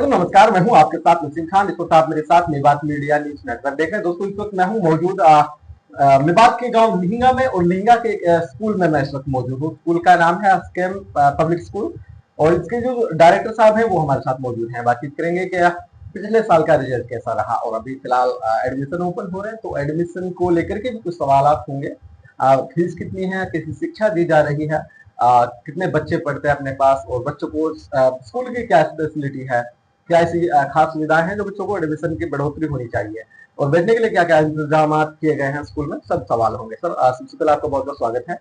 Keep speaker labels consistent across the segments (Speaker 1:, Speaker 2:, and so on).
Speaker 1: तो नमस्कार, मैं हूं आपके साथ नसीम खान। इस वक्त आप मेरे साथ मेवात मीडिया न्यूज नेटवर्क देख रहे हैं। दोस्तों, इस वक्त मैं हूं मौजूद मेवात के गांव लिहिंगा में, और लिहिंगा के स्कूल में मैं इस वक्त मौजूद हूं। स्कूल का नाम है एसकेएम पब्लिक स्कूल, और इसके जो डायरेक्टर साहब हैं वो हमारे साथ मौजूद हैं। बातचीत करेंगे कि पिछले साल का रिजल्ट कैसा रहा, और अभी फिलहाल एडमिशन ओपन हो रहे हैं, तो एडमिशन को लेकर के भी कुछ सवाल होंगे। फीस कितनी है, कैसी शिक्षा दी जा रही है, कितने बच्चे पढ़ते हैं अपने पास, और बच्चों को स्कूल की क्या फैसिलिटी है, क्या ऐसी खास सुविधाएं हैं जो बच्चों को एडमिशन की बढ़ोतरी होनी चाहिए, और बैठने के लिए क्या क्या इंतजाम किए गए हैं स्कूल में, सब सवाल होंगे। सर, सबसे पहले आपका बहुत बहुत स्वागत है।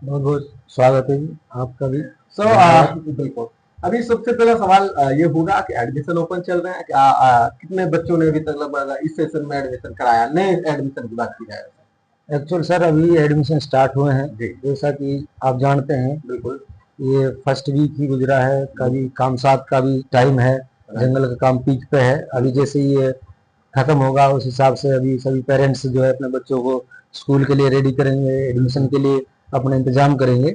Speaker 2: बहुत बहुत स्वागत है जी आपका भी।
Speaker 1: सर, बिल्कुल। अभी सबसे पहला सवाल ये होगा कि एडमिशन ओपन चल रहे हैं, कितने बच्चों ने अभी तक लगभग इस सेशन में एडमिशन कराया, नए एडमिशन की बात की जाए?
Speaker 2: एक्चुअल सर अभी एडमिशन स्टार्ट हुए हैं, जैसा कि आप जानते हैं।
Speaker 1: बिल्कुल।
Speaker 2: ये फर्स्ट वीक ही गुजरा है, कभी काम साथ का भी टाइम है, जंगल का काम पीक पे है। अभी जैसे ये खत्म होगा उस हिसाब से अभी सभी पेरेंट्स जो है अपने बच्चों को स्कूल के लिए रेडी करेंगे, एडमिशन के लिए अपना इंतजाम करेंगे।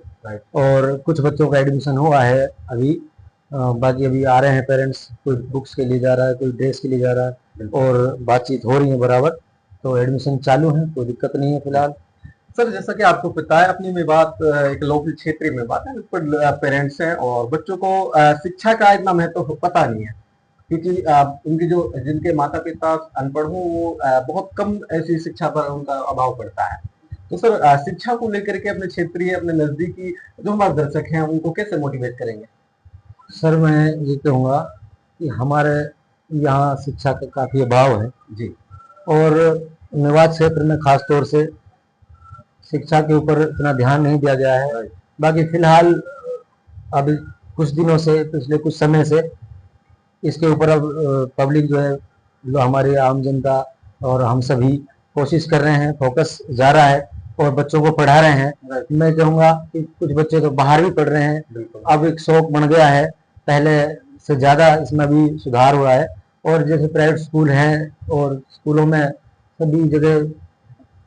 Speaker 2: और कुछ बच्चों का एडमिशन हुआ है अभी, बाकी अभी आ रहे हैं पेरेंट्स, कोई बुक्स के लिए जा रहा है, कोई ड्रेस के लिए जा रहा है, और बातचीत हो रही है बराबर। तो एडमिशन चालू है, कोई दिक्कत नहीं है फिलहाल।
Speaker 1: सर, जैसा कि आपको पता है, अपनी मेवात एक लोकल क्षेत्रीय मेवात है, इस पर पेरेंट्स हैं और बच्चों को शिक्षा का इतना महत्व तो पता नहीं है, क्योंकि उनके जो जिनके माता पिता अनपढ़ हो, वो बहुत कम ऐसी शिक्षा पर उनका अभाव पड़ता है। तो सर, शिक्षा को लेकर के अपने क्षेत्रीय, अपने नजदीकी जो हमारे दर्शक हैं, उनको कैसे मोटिवेट करेंगे?
Speaker 2: सर, मैं ये कहूँगा कि हमारे यहाँ शिक्षा का काफ़ी अभाव है
Speaker 1: जी।
Speaker 2: और मेवात क्षेत्र में खास तौर से शिक्षा के ऊपर इतना ध्यान नहीं दिया गया है। बाकी फिलहाल अभी कुछ दिनों से, पिछले कुछ समय से इसके ऊपर अब पब्लिक जो है, जो हमारी आम जनता और हम सभी कोशिश कर रहे हैं, फोकस जा रहा है और बच्चों को पढ़ा रहे हैं। मैं कहूँगा कि कुछ बच्चे तो बाहर भी पढ़ रहे हैं, अब एक शौक बन गया है, पहले से ज़्यादा इसमें भी सुधार हुआ है। और जैसे प्राइवेट स्कूल हैं, और स्कूलों में सभी जगह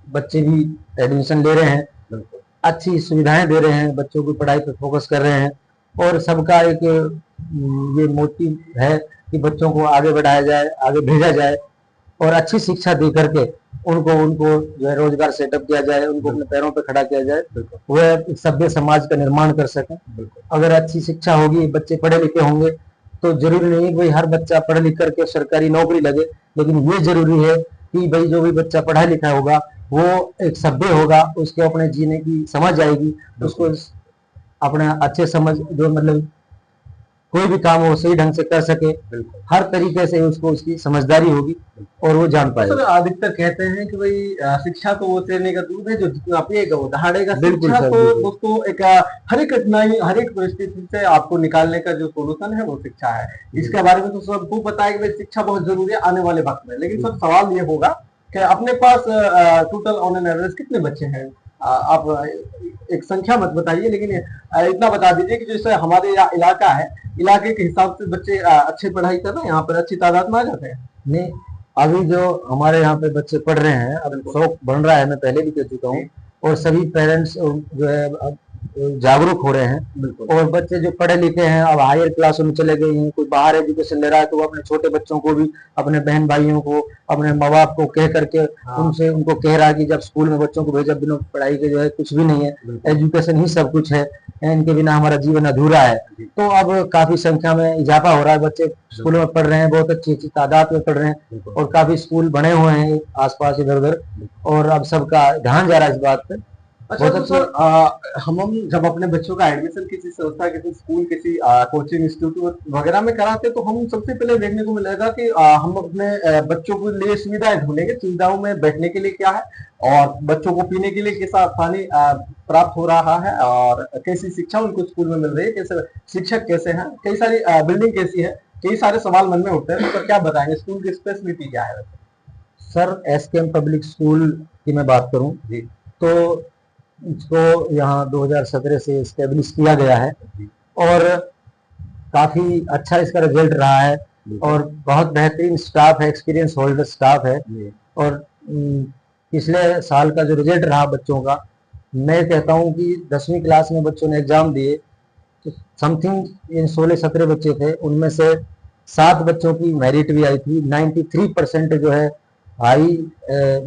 Speaker 2: बच्चे भी एडमिशन ले रहे हैं, अच्छी सुविधाएं दे रहे हैं, बच्चों की पढ़ाई पर फोकस कर रहे हैं। और सबका एक ये मोटिव है कि बच्चों को आगे बढ़ाया जाए, आगे भेजा जाए, और अच्छी शिक्षा दे करके उनको जो है रोजगार सेटअप किया जाए, उनको अपने पैरों पर खड़ा किया जाए, वह एक सभ्य समाज का निर्माण कर सकें। अगर अच्छी शिक्षा होगी, बच्चे पढ़े लिखे होंगे, तो जरूरी नहीं है भाई हर बच्चा पढ़ लिख करके सरकारी नौकरी लगे, लेकिन ये जरूरी है कि भाई जो भी बच्चा पढ़ा लिखा होगा वो एक सभ्य होगा, उसको अपने जीने की समझ आएगी, उसको अपने अच्छे समझ, जो मतलब कोई भी काम हो सही ढंग से कर सके, हर तरीके से उसको उसकी समझदारी होगी और वो जान पाएगा।
Speaker 1: सर, अधिकतर कहते हैं कि भाई शिक्षा तो वो चेने का दूध है जो जितना पिएगा वो दहाड़ेगा।
Speaker 2: बिल्कुल
Speaker 1: शिक्षा
Speaker 2: सर,
Speaker 1: तो
Speaker 2: बिल्कुल।
Speaker 1: दोस्तों एक हर एक कठिनाई, हर एक परिस्थिति से आपको निकालने का जो सोल्यूशन है वो शिक्षा है। इसके बारे में तो सबको पता है कि भाई शिक्षा बहुत जरूरी है आने वाले वक्त में। लेकिन सर, सवाल ये होगा कि अपने पास टोटल ऑन एन एवरेज कितने बच्चे हैं? आप एक संख्या मत बताइए, लेकिन इतना बता दीजिए कि जैसे हमारे यहाँ इलाका है, इलाके के हिसाब से बच्चे अच्छी पढ़ाई कर रहे हैं, यहाँ पर अच्छी तादाद में आ जाते हैं।
Speaker 2: नहीं, अभी जो हमारे यहाँ पे बच्चे पढ़ रहे हैं, अब शौक बन रहा है, मैं पहले भी कह चुका हूँ, और सभी पेरेंट्स जो है अब जागरूक हो रहे हैं। और बच्चे जो पढ़े लिखे हैं अब हायर क्लासों में चले गए हैं, कोई बाहर एजुकेशन ले रहा है, तो वो अपने छोटे बच्चों को भी, अपने बहन भाइयों को, अपने माँ बाप को कह करके उनसे उनको कह रहा है कि जब स्कूल में बच्चों को भेजा, बिना पढ़ाई के जो है कुछ भी नहीं है, एजुकेशन ही सब कुछ है, इनके बिना हमारा जीवन अधूरा है। तो अब काफी संख्या में इजाफा हो रहा है, बच्चे स्कूलों में पढ़ रहे हैं, बहुत अच्छी अच्छी तादाद में पढ़ रहे हैं, और काफी स्कूल बने हुए हैं आसपास इधर उधर, और अब सबका ध्यान जा रहा है इस बात पे।
Speaker 1: अच्छा, तो सर, हम जब अपने बच्चों का एडमिशन किसी संस्था, किसी स्कूल, किसी कोचिंग इंस्टीट्यूट वगैरह में कराते, तो हम सबसे पहले देखने को मिलेगा कि हम अपने बच्चों के लिए सुविधाएं ढूंढेंगे। सुविधाओं में बैठने के लिए क्या है, और बच्चों को पीने के लिए कैसा पानी प्राप्त हो रहा है, और कैसी शिक्षा उनको स्कूल में मिल रही है, कैसे शिक्षक कैसे हैं, कई सारी बिल्डिंग कैसी है, कई सारे सवाल मन में उठते हैं। तो सर, क्या बताएंगे, स्कूल की स्पेशलिटी क्या है?
Speaker 2: सर, एसकेएम पब्लिक स्कूल की मैं बात करूं जी, तो इसको यहाँ 2017 से एस्टेब्लिश किया गया है, और काफी अच्छा इसका रिजल्ट रहा है, और बहुत बेहतरीन स्टाफ है, एक्सपीरियंस होल्डर स्टाफ है। और पिछले साल का जो रिजल्ट रहा बच्चों का, मैं कहता हूँ कि 10वीं क्लास में बच्चों ने एग्जाम दिए, तो समथिंग इन 16-17 बच्चे थे, उनमें से 7 बच्चों की मेरिट भी आई थी। 93% जो है हाई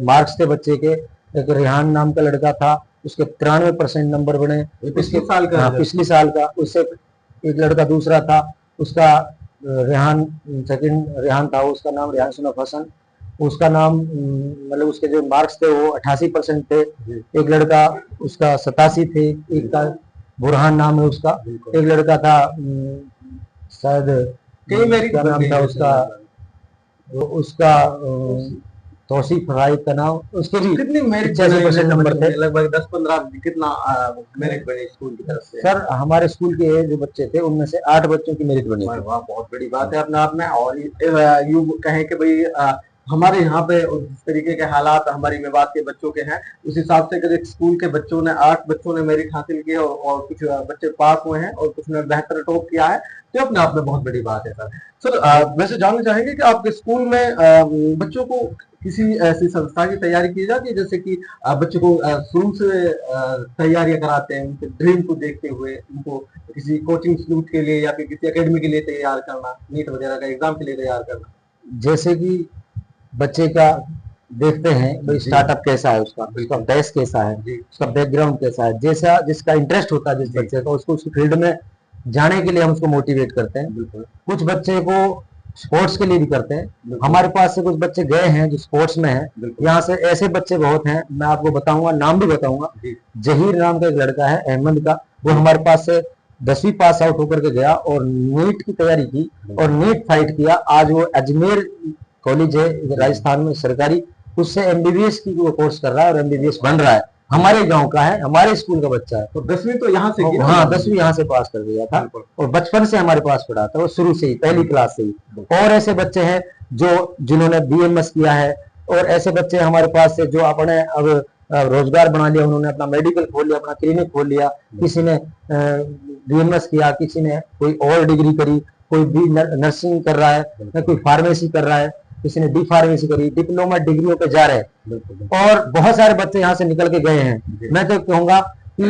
Speaker 2: मार्क्स थे बच्चे के। एक रेहान नाम का लड़का था, उसके 93% नंबर बने।
Speaker 1: पिछले साल का
Speaker 2: हाँ, पिछले साल का। उससे एक लड़का दूसरा था, उसका रेहान सेकंड रेहान था, उसका नाम रेहान सुनफ हसन। उसका नाम मतलब उसके जो मार्क्स थे वो 88% थे। एक लड़का उसका 87 थे, एक का बुरहान नाम है उसका। एक लड़का था शायद क्या नाम था उसका, उसका तौसीफ राय का नाम, उसके भी
Speaker 1: कितनी मेरिट
Speaker 2: 85% नंबर थे।
Speaker 1: लगभग 10-15 कितना मेरिट बने स्कूल की तरफ से?
Speaker 2: सर हमारे स्कूल के जो बच्चे थे उनमें से 8 बच्चों की मेरिट बनी थी।
Speaker 1: वाह, बहुत बड़ी बात है अपने आप में। और यूं कहें कि भाई हमारे यहाँ पे जिस तरीके के हालात हमारी मेवात के बच्चों के हैं, उस हिसाब से अगर एक स्कूल के बच्चों ने 8 बच्चों ने मेरिट हासिल की है और कुछ बच्चे पास हुए हैं और कुछ ने बेहतर टॉप किया है, तो अपने आप में बहुत बड़ी बात है सर। सर वैसे जानना चाहेंगे कि आपके स्कूल में बच्चों को किसी ऐसी संस्था की तैयारी की जाती है, जैसे कि बच्चों को शुरू से तैयारियां कराते हैं, उनके ड्रीम को देखते हुए उनको किसी कोचिंग इंस्टीट्यूट के लिए या फिर किसी एकेडमी के लिए तैयार करना, नीट वगैरह का एग्जाम के लिए तैयार करना?
Speaker 2: जैसे कि बच्चे का देखते हैं भाई स्टार्टअप कैसा है, उसका बेस कैसा है, उसका बैकग्राउंड कैसा है, जैसा जिसका इंटरेस्ट होता है जिस बच्चे का, उसको उस फील्ड में जाने के लिए हम उसको मोटिवेट करते हैं। कुछ बच्चे को स्पोर्ट्स के लिए भी करते हैं। हमारे पास से कुछ बच्चे गए हैं जो स्पोर्ट्स में हैं। यहाँ से ऐसे बच्चे बहुत हैं, मैं आपको बताऊंगा, नाम भी बताऊंगा। जहीर नाम का एक लड़का है अहमद का, वो हमारे पास से 10वीं पास आउट होकर के गया और नीट की तैयारी की और नीट फाइट किया। आज वो अजमेर कॉलेज है राजस्थान में सरकारी, उससे एमबीबीएस की वो कोर्स कर रहा है और एमबीबीएस बन रहा है। हमारे गांव का है, हमारे स्कूल का बच्चा है।
Speaker 1: तो 10वीं तो यहाँ से की?
Speaker 2: हाँ, 10वीं यहाँ से पास कर दिया था और बचपन से हमारे पास पढ़ा था, वो शुरू से ही पहली क्लास से ही। और ऐसे बच्चे हैं जो जिन्होंने बीएमएस किया है और ऐसे बच्चे हमारे पास से जो अपने अब रोजगार बना लिया, उन्होंने अपना मेडिकल खोल लिया, अपना क्लिनिक खोल लिया। किसी ने बीएमएस किया, किसी ने कोई और डिग्री करी, कोई भी नर्सिंग कर रहा है, कोई फार्मेसी कर रहा है, किसी ने डी फार्मेसी करी, डिप्लोमा डिग्रियों पे जा रहे हैं और बहुत सारे बच्चे यहाँ से निकल के गए हैं। मैं तो कहूंगा कि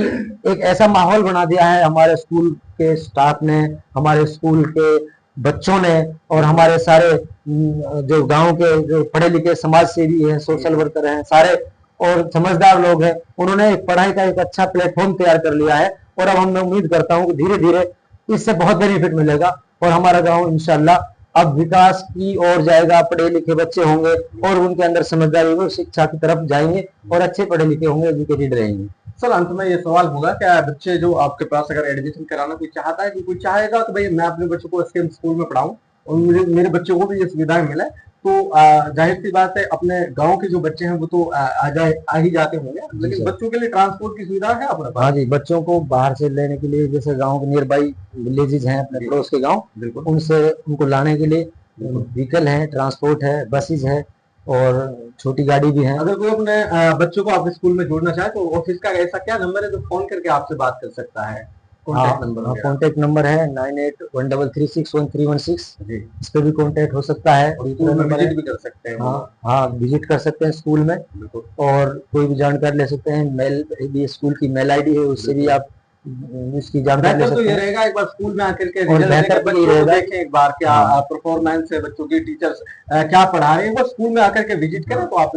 Speaker 2: एक ऐसा माहौल बना दिया है हमारे स्कूल के स्टाफ ने, हमारे स्कूल के बच्चों ने और हमारे सारे जो गांव के जो पढ़े लिखे समाज सेवी हैं, सोशल वर्कर हैं, सारे और समझदार लोग हैं, उन्होंने एक पढ़ाई का एक अच्छा प्लेटफॉर्म तैयार कर लिया है। और अब मैं उम्मीद करता हूँ कि धीरे धीरे इससे बहुत बेनिफिट मिलेगा और हमारा गाँव इंशाल्लाह अब विकास की ओर जाएगा। पढ़े लिखे बच्चे होंगे और उनके अंदर समझदारी होगी, शिक्षा की तरफ जाएंगे और अच्छे पढ़े लिखे होंगे, एजुकेटेड रहेंगे।
Speaker 1: सर अंत में ये सवाल होगा, क्या बच्चे जो आपके पास अगर एडमिशन कराना कोई चाहता है कि कोई चाहेगा कि भाई मैं अपने बच्चों को एसकेएम स्कूल में पढ़ाऊं और मुझे मेरे बच्चों को भी ये सुविधाएं मिले, तो जाहिर सी बात है अपने गांव के जो बच्चे हैं वो तो आ ही जाते होंगे, लेकिन बच्चों के लिए ट्रांसपोर्ट की सुविधा है अपने पास?
Speaker 2: हाँ जी, बच्चों को बाहर से लेने के लिए जैसे गाँव के नियर बाई विलेजेज हैं अपने पड़ोस के गाँव, उनसे उनको लाने के लिए व्हीकल है, ट्रांसपोर्ट है, बसेज है और छोटी गाड़ी भी है।
Speaker 1: अगर कोई अपने बच्चों को आपके स्कूल में जोड़ना चाहे तो ऑफिस का ऐसा क्या नंबर है जो फोन करके आपसे बात कर सकता है?
Speaker 2: कॉन्टेक्ट नंबर है 9813361316। इस पे भी कॉन्टेक्ट हो सकता है और
Speaker 1: विजिट भी कर सकते हैं।
Speaker 2: हाँ, विजिट कर सकते हैं स्कूल में और कोई भी जानकारी ले सकते हैं। मेल भी स्कूल की मेल आईडी है, उससे भी आप इसकी जानकारी ले सकते हैं।
Speaker 1: तो ये रहेगा एक बार स्कूल में आकर के
Speaker 2: देखें
Speaker 1: एक बार क्या परफॉर्मेंस है बच्चों की, टीचर्स क्या पढ़ा रहे हैं, वो स्कूल में आकर के विजिट करें तो आप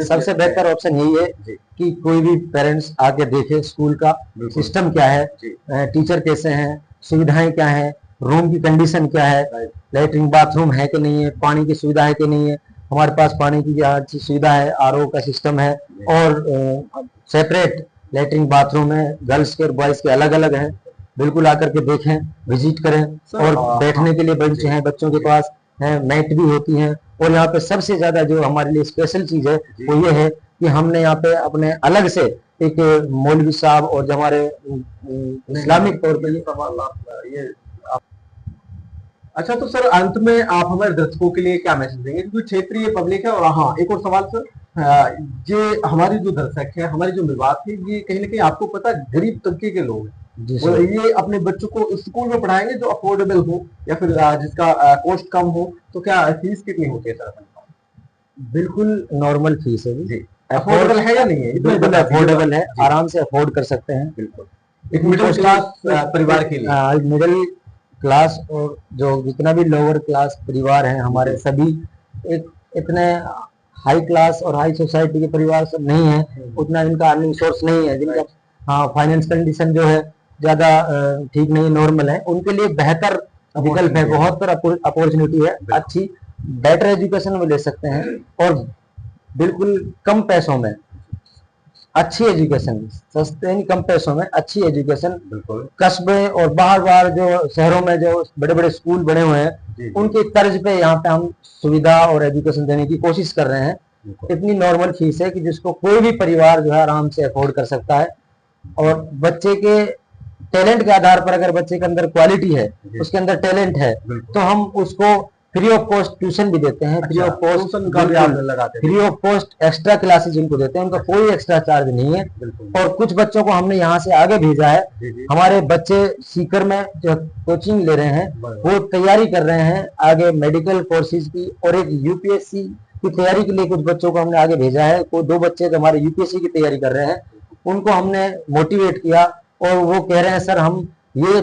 Speaker 2: सबसे बेहतर ऑप्शन यही है कि कोई भी पेरेंट्स आके देखे स्कूल का सिस्टम क्या है, टीचर कैसे हैं, सुविधाएं क्या है, रूम की कंडीशन क्या है, लेटरिन बाथरूम है कि नहीं है, पानी की सुविधा है कि नहीं है। हमारे पास पानी की अच्छी सुविधा है, आरओ का सिस्टम है और सेपरेट लेटरिन बाथरूम है, गर्ल्स के और बॉयज के अलग अलग हैं। बिल्कुल आकर के देखें, विजिट करें और बैठने के लिए बेंच हैं बच्चों के पास, हैं मैट भी होती हैं। और यहाँ पे सबसे ज्यादा जो हमारे लिए स्पेशल चीज है वो ये है कि हमने यहाँ पे अपने अलग से एक मौलवी साहब और जो हमारे इस्लामिक तौर पर
Speaker 1: ये अच्छा, तो सर अंत में आप हमारे दर्शकों के लिए क्या मैसेज देंगे, क्योंकि क्षेत्रीय पब्लिक है? और हाँ, एक और सवाल सर, ये हमारी जो दर्शक है, हमारी जो मेवात है, ये कहीं ना कहीं आपको पता है गरीब तबके के लोग हैं, और ये अपने बच्चों को स्कूल में पढ़ाएंगे जो अफोर्डेबल हो या फिर जिसका कॉस्ट कम हो, तो क्या फीस कितनी होती है सर?
Speaker 2: बिल्कुल नॉर्मल फीस है जी।
Speaker 1: अफोर्डेबल है या नहीं है?
Speaker 2: बिल्कुल अफोर्डेबल है, आराम से अफोर्ड कर सकते हैं।
Speaker 1: बिल्कुल एक मिडिल क्लास परिवार के लिए,
Speaker 2: मिडिल क्लास और जो जितना भी लोअर क्लास परिवार हैं हमारे सभी एक इतने हाई क्लास और हाई सोसाइटी के परिवार सब नहीं है, उतना इनका अर्निंग सोर्स नहीं है, जिनका हाँ फाइनेंस कंडीशन जो है ज्यादा ठीक नहीं नॉर्मल है, उनके लिए बेहतर विकल्प है, बहुत अपॉर्चुनिटी है, अच्छी बेटर एजुकेशन वो ले सकते हैं और बिल्कुल कम पैसों में अच्छी एजुकेशन, सस्ते नहीं कम पैसों में अच्छी एजुकेशन।
Speaker 1: बिल्कुल
Speaker 2: कस्बे और बाहर बाहर जो शहरों में जो बड़े बड़े स्कूल बने हुए हैं उनकी तर्ज पे यहाँ पे हम सुविधा और एजुकेशन देने की कोशिश कर रहे हैं। इतनी नॉर्मल फीस है कि जिसको कोई भी परिवार जो है आराम से अफोर्ड कर सकता है और बच्चे के टैलेंट के आधार पर अगर बच्चे के अंदर क्वालिटी है, उसके अंदर टैलेंट है, तो हम उसको फ्री ऑफ कॉस्ट ट्यूशन भी देते हैं, फ्री ऑफ कॉस्ट
Speaker 1: का भी आप लगाते हैं,
Speaker 2: free of cost extra classes उनको देते हैं, उनका कोई एक्स्ट्रा चार्ज नहीं है। और कुछ बच्चों को हमने यहाँ से आगे भेजा है, हमारे बच्चे सीकर में जो कोचिंग ले रहे हैं वो तैयारी कर रहे हैं आगे मेडिकल कोर्सेज की, और एक यूपीएससी की तैयारी के लिए कुछ बच्चों को हमने आगे भेजा है। वो 2 बच्चे तो हमारे यूपीएससी की तैयारी कर रहे हैं, उनको हमने मोटिवेट किया और वो कह रहे हैं सर हम ये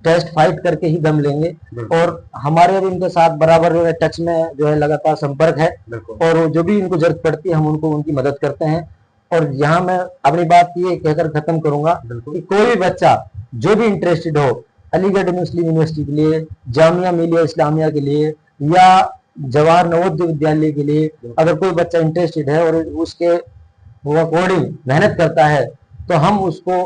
Speaker 2: टेस्ट फाइट करके ही दम लेंगे, और हमारे भी उनके साथ बराबर टच में जो है लगातार संपर्क है, और जो भी इनको जरूरत पड़ती है हम उनको उनकी मदद करते हैं। और यहाँ मैं अपनी बात ये कहकर खत्म करूंगा कि कोई भी बच्चा जो भी इंटरेस्टेड हो अलीगढ़ मुस्लिम यूनिवर्सिटी के लिए, जामिया मिलिया इस्लामिया के लिए या जवाहर नवोदय विद्यालय के लिए, अगर कोई बच्चा इंटरेस्टेड है और उसके वो अकॉर्डिंग मेहनत करता है तो हम उसको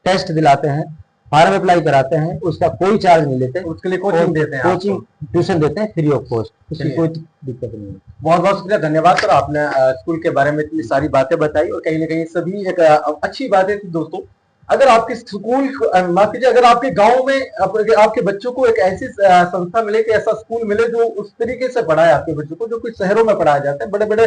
Speaker 2: टेस्ट दिलाते हैं, फॉर्म अप्लाई कराते हैं, उसका कोई चार्ज नहीं लेते,
Speaker 1: उसके लिए कोचिंग देते हैं,
Speaker 2: कोचिंग ट्यूशन देते हैं फ्री ऑफ कॉस्ट, उसकी कोई दिक्कत नहीं है।
Speaker 1: बहुत बहुत शुक्रिया, धन्यवाद सर, आपने स्कूल के बारे में इतनी सारी बातें बताई और कहीं ना कहीं सभी एक अच्छी बातें थी। दोस्तों अगर आपके स्कूल माफ कीजिए, अगर आपके गांव में आपके बच्चों को एक ऐसी संस्था मिले कि ऐसा स्कूल मिले जो उस तरीके से पढ़ाए आपके बच्चों को, जो कुछ शहरों में पढ़ाया जाता है, बड़े बड़े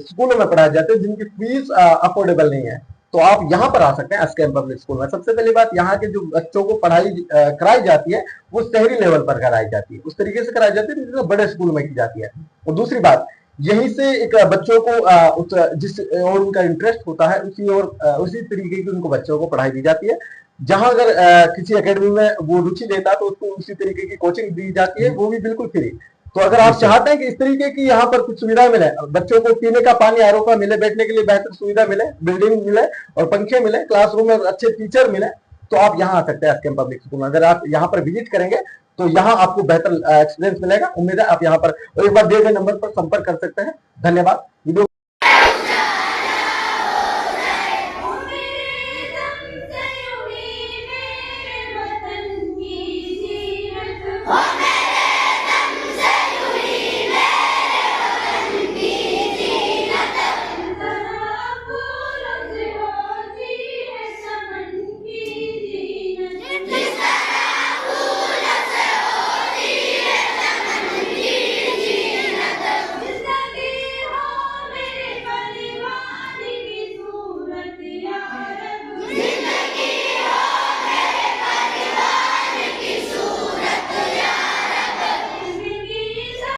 Speaker 1: स्कूलों में पढ़ाए जाते हैं जिनकी फीस अफोर्डेबल नहीं है, तो आप यहाँ पर आ सकते हैं एसकेएम पब्लिक स्कूल में। सबसे पहली बात, यहाँ के जो बच्चों को पढ़ाई कराई जाती है वो शहरी लेवल पर कराई जाती है, उस तरीके से कराई जाती है जिसमें बड़े स्कूल में की जाती है। और दूसरी बात, यहीं से एक बच्चों को जिस और उनका इंटरेस्ट होता है उसी तरीके की उनको बच्चों को पढ़ाई दी जाती है। जहां अगर किसी एकेडमी में वो रुचि लेता है तो उसको उसी तरीके की कोचिंग दी जाती है, वो भी बिल्कुल फ्री। तो अगर आप चाहते हैं कि इस तरीके की यहाँ पर कुछ सुविधा मिले, बच्चों को पीने का पानी आरओ का मिले, बैठने के लिए बेहतर सुविधा मिले, बिल्डिंग मिले और पंखे मिले, क्लासरूम में अच्छे टीचर मिले, तो आप यहाँ आ सकते हैं एसकेएम पब्लिक स्कूल में। अगर आप यहाँ पर विजिट करेंगे तो यहाँ आपको बेहतर एक्सपीरियंस मिलेगा। उम्मीद है आप यहाँ पर एक बार दिए गए नंबर पर संपर्क कर सकते हैं। धन्यवाद।